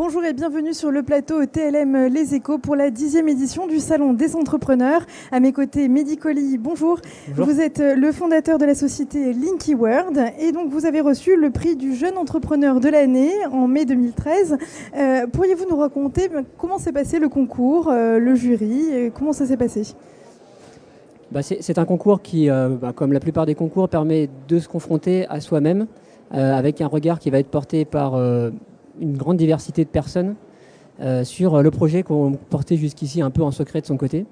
Bonjour et bienvenue sur le plateau TLM Les Échos pour la 10e édition du Salon des Entrepreneurs. À mes côtés, Mehdi Colli, bonjour. Bonjour. Vous êtes le fondateur de la société Linky World et donc vous avez reçu le prix du jeune entrepreneur de l'année en mai 2013. Pourriez-vous nous raconter comment s'est passé le concours, le jury, comment ça s'est passé ? C'est un concours qui, comme la plupart des concours, permet de se confronter à soi-même avec un regard qui va être porté par une grande diversité de personnes sur le projet qu'on portait jusqu'ici un peu en secret de son côté.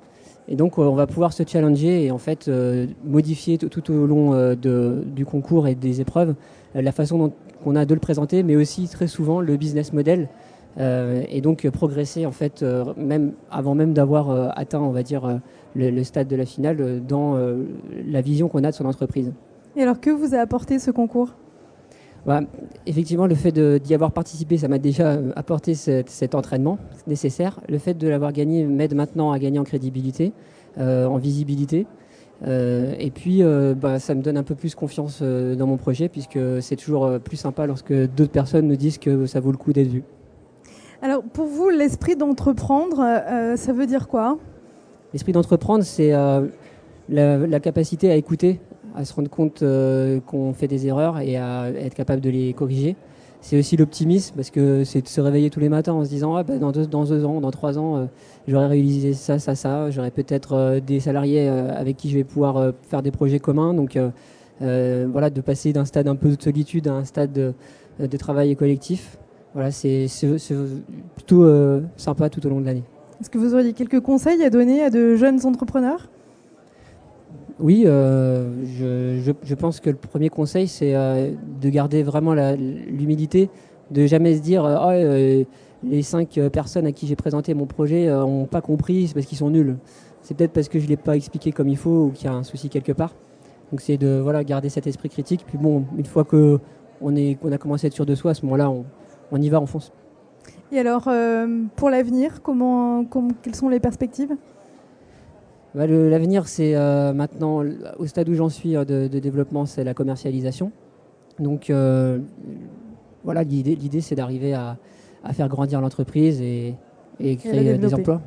Et donc on va pouvoir se challenger et en fait modifier tout au long du concours et des épreuves la façon dont on a de le présenter, mais aussi très souvent le business model et donc progresser en fait avant même d'avoir atteint, on va dire, le stade de la finale dans la vision qu'on a de son entreprise. Et alors que vous a apporté ce concours ? Effectivement, le fait d'y avoir participé, ça m'a déjà apporté cet entraînement nécessaire. Le fait de l'avoir gagné m'aide maintenant à gagner en crédibilité, en visibilité. Et puis, ça me donne un peu plus confiance dans mon projet, puisque c'est toujours plus sympa lorsque d'autres personnes nous disent que ça vaut le coup d'être vu. Alors, pour vous, l'esprit d'entreprendre, ça veut dire quoi ? L'esprit d'entreprendre, c'est la capacité à écouter, à se rendre compte qu'on fait des erreurs et à être capable de les corriger. C'est aussi l'optimisme, parce que c'est de se réveiller tous les matins en se disant dans 2 ans, dans 3 ans, j'aurai réalisé ça. J'aurai peut-être des salariés avec qui je vais pouvoir faire des projets communs. Donc de passer d'un stade un peu de solitude à un stade de travail collectif. Voilà, c'est plutôt sympa tout au long de l'année. Est-ce que vous auriez quelques conseils à donner à de jeunes entrepreneurs ? Oui, je pense que le premier conseil, c'est de garder vraiment l'humilité, de jamais se dire les 5 personnes à qui j'ai présenté mon projet n'ont pas compris, c'est parce qu'ils sont nuls. C'est peut-être parce que je ne l'ai pas expliqué comme il faut ou qu'il y a un souci quelque part. Donc c'est de garder cet esprit critique. Puis bon, une fois qu'on a commencé à être sûr de soi, à ce moment-là, on y va, on fonce. Et alors, pour l'avenir, quelles sont les perspectives ? L'avenir, c'est maintenant, au stade où j'en suis de développement, c'est la commercialisation. Donc l'idée, c'est d'arriver à faire grandir l'entreprise et créer des emplois.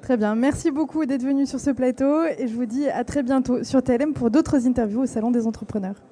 Très bien, merci beaucoup d'être venu sur ce plateau et je vous dis à très bientôt sur TLM pour d'autres interviews au Salon des Entrepreneurs.